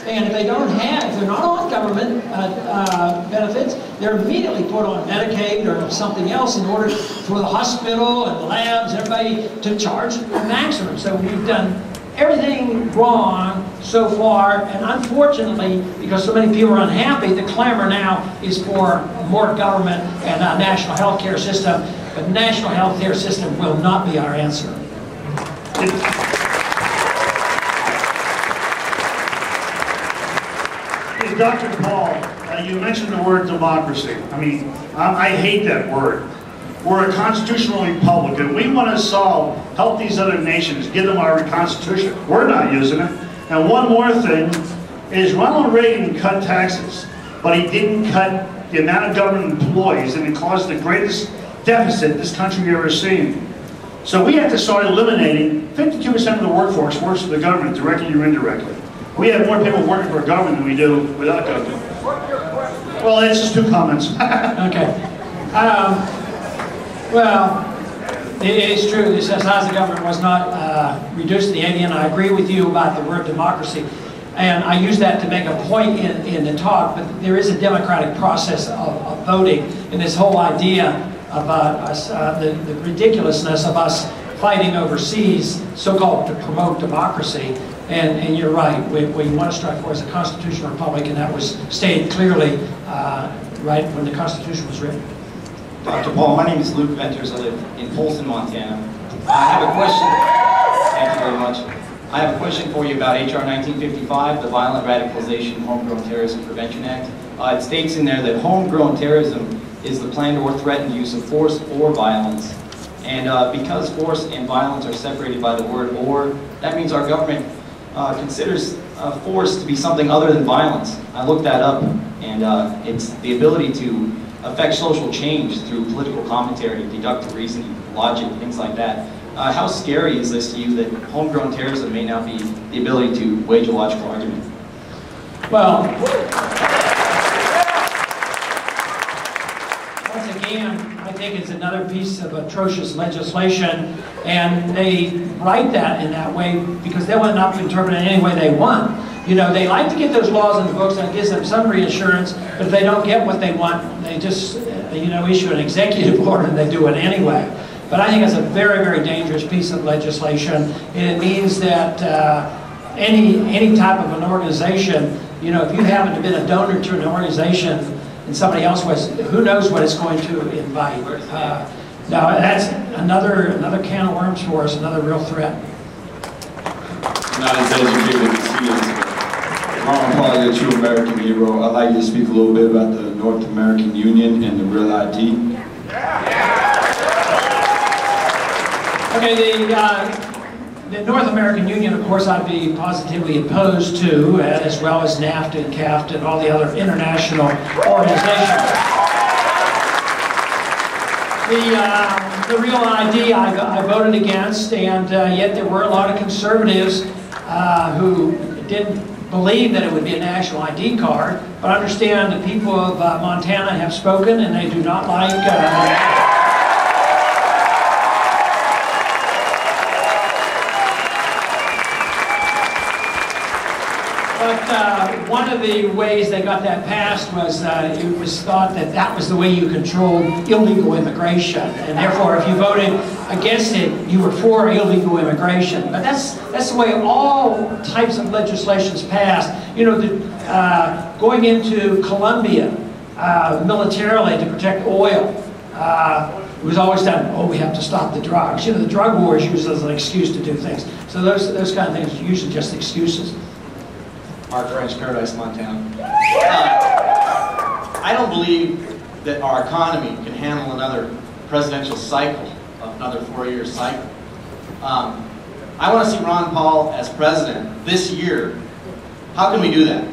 And if they don't have, if they're not on government benefits, they're immediately put on Medicaid or something else in order for the hospital and the labs, everybody to charge a maximum. So we've done everything wrong so far, and unfortunately, because so many people are unhappy, the clamor now is for more government and a national health care system. But the national health care system will not be our answer. Dr. Paul, you mentioned the word democracy. I mean, I hate that word. We're a constitutional republic, and we want to help these other nations, give them our constitution. We're not using it. And one more thing is Ronald Reagan cut taxes, but he didn't cut the amount of government employees, and it caused the greatest deficit this country ever seen. So we have to start eliminating 52% of the workforce works for the government, directly or indirectly. We have more people working for government than we do without government. Well, it's just 2 comments. Okay. Well, it is true. This says the government was not reduced to the 80, and I agree with you about the word democracy. And I use that to make a point in the talk, but there is a democratic process of voting, and this whole idea about us, the ridiculousness of us fighting overseas, so-called to promote democracy. And you're right, what you want to strive for is a constitutional republic, and that was stated clearly right when the Constitution was written. Dr. Paul, my name is Luke Venters. I live in Polson, Montana. I have a question. Thank you very much. I have a question for you about H.R. 1955, the Violent Radicalization Homegrown Terrorism Prevention Act. It states in there that homegrown terrorism is the planned or threatened use of force or violence. And because force and violence are separated by the word "or," that means our government considers force to be something other than violence. I looked that up, and it's the ability to affect social change through political commentary, deductive reasoning, logic, things like that. How scary is this to you that homegrown terrorism may now be the ability to wage a logical argument? Well, once again, I think it's another piece of atrocious legislation, and they write that in that way because they want not to interpret it any way they want. You know, they like to get those laws in the books, and it gives them some reassurance, but if they don't get what they want, they just, you know, issue an executive order and they do it anyway. But I think it's a very, very dangerous piece of legislation, and it means that any type of an organization, you know, if you happen to have been a donor to an organization and somebody else was, who knows what it's going to invite. Now that's another can of worms for us, another real threat. Not as educated as he is. Ron Paul, you're a true American hero. I'd like you to speak a little bit about the North American Union and the Real ID. Okay, the North American Union, of course, I'd be positively opposed to, as well as NAFTA and CAFTA and all the other international organizations. The Real ID I voted against, and yet there were a lot of conservatives who didn't believe that it would be a national ID card, but understand the people of Montana have spoken, and they do not like one of the ways they got that passed was it was thought that that was the way you controlled illegal immigration, and therefore if you voted against it, you were for illegal immigration. But that's the way all types of legislations passed. You know, going into Colombia militarily to protect oil, it was always done, oh, we have to stop the drugs. You know, the drug war is used as an excuse to do things. So those kind of things are usually just excuses. Mark French, Paradise, Montana. I don't believe that our economy can handle another presidential cycle, another 4-year cycle. I want to see Ron Paul as president this year. How can we do that?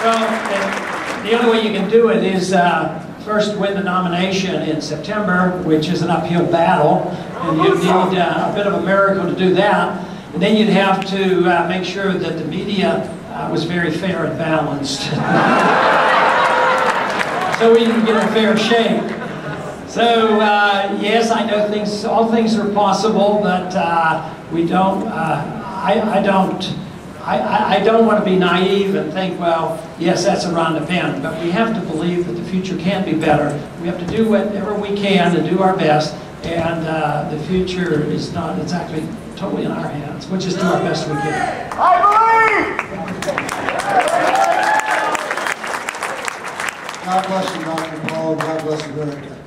Well, the only way you can do it is first win the nomination in September, which is an uphill battle, and you need a bit of a miracle to do that. And then you'd have to make sure that the media was very fair and balanced, so we can get a fair shake. So yes, I know all things are possible, but we don't. I don't want to be naive and think, well, yes, that's around the bend. But we have to believe that the future can be better. We have to do whatever we can to do our best, and the future is not exactly totally in our hands. We'll just do our best we can. I believe! God bless you, Dr. Paul, and God bless America.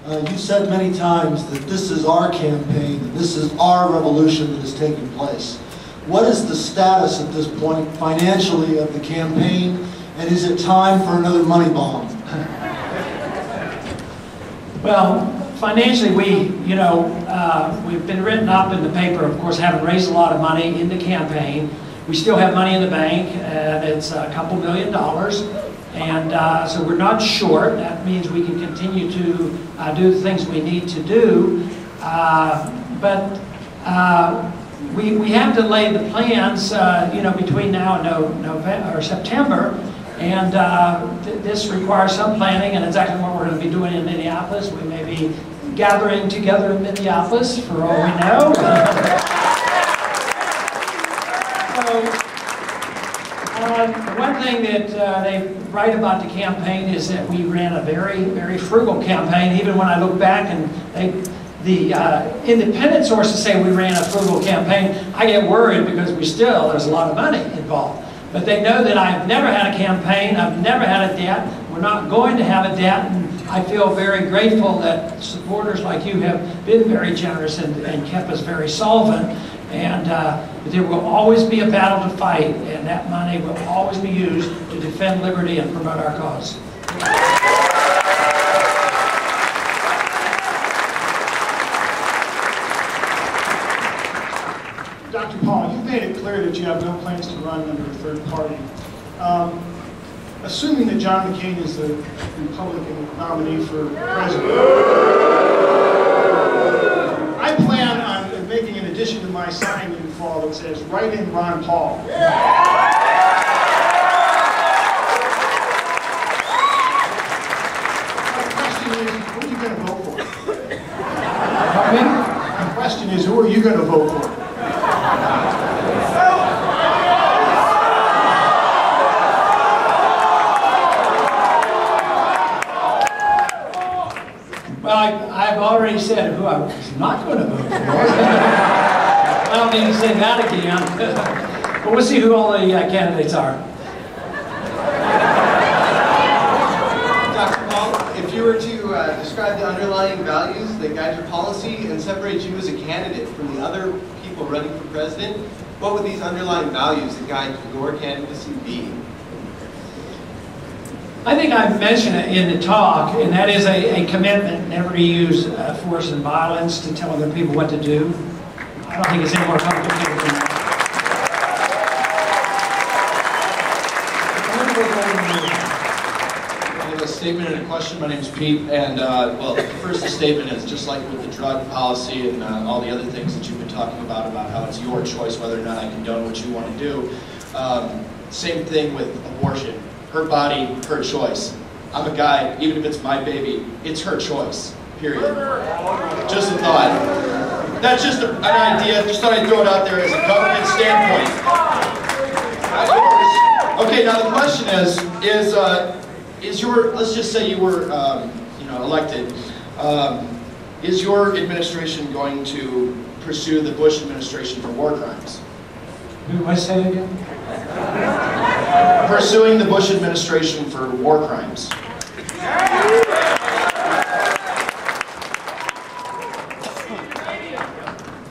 You said many times that this is our campaign, that this is our revolution that is taking place. What is the status at this point financially of the campaign, and is it time for another money bomb? Well, financially, we've been written up in the paper, of course, haven't raised a lot of money in the campaign. We still have money in the bank, and it's a couple $1 million. And so we're not short. That means we can continue to do the things we need to do. But we have to lay the plans, between now and November or September. And this requires some planning, and exactly what we're going to be doing in Minneapolis. We may be gathering together in Minneapolis, for all we know. One thing that they write about the campaign is that we ran a very, very frugal campaign. Even when I look back, and the independent sources say we ran a frugal campaign, I get worried because there's a lot of money involved. But they know that I've never had a campaign, I've never had a debt, we're not going to have a debt, and I feel very grateful that supporters like you have been very generous and kept us very solvent. And there will always be a battle to fight, and that money will always be used to defend liberty and promote our cause. Dr. Paul, you've made it clear that you have no plans to run under a third party. Assuming that John McCain is the Republican nominee for president, I plan on making an addition to my sign in the fall that says, "Write in Ron Paul." My question is, who are you going to vote for? Pardon me? My question is, who are you going to vote for? Well, I've already said who I was not going to vote for. I don't need to say that again. But we'll see who all the candidates are. Dr. Paul, if you were to describe the underlying values that guide your policy and separate you as a candidate from the other people running for president, what would these underlying values that guide your candidacy be? I think I mentioned it in the talk, and that is a commitment never to use force and violence to tell other people what to do. I don't think it's any more complicated than that. I have a statement and a question. My name's Pete, and well, first the statement is just like with the drug policy and all the other things that you've been talking about how it's your choice whether or not I condone what you want to do. Same thing with abortion. Her body, her choice. I'm a guy, even if it's my baby, it's her choice, period. Just a thought. That's just an idea, just thought I'd throw it out there as a government standpoint. Okay, now the question is your, let's just say you were, elected, is your administration going to pursue the Bush administration for war crimes? Who I say it again? Pursuing the Bush administration for war crimes.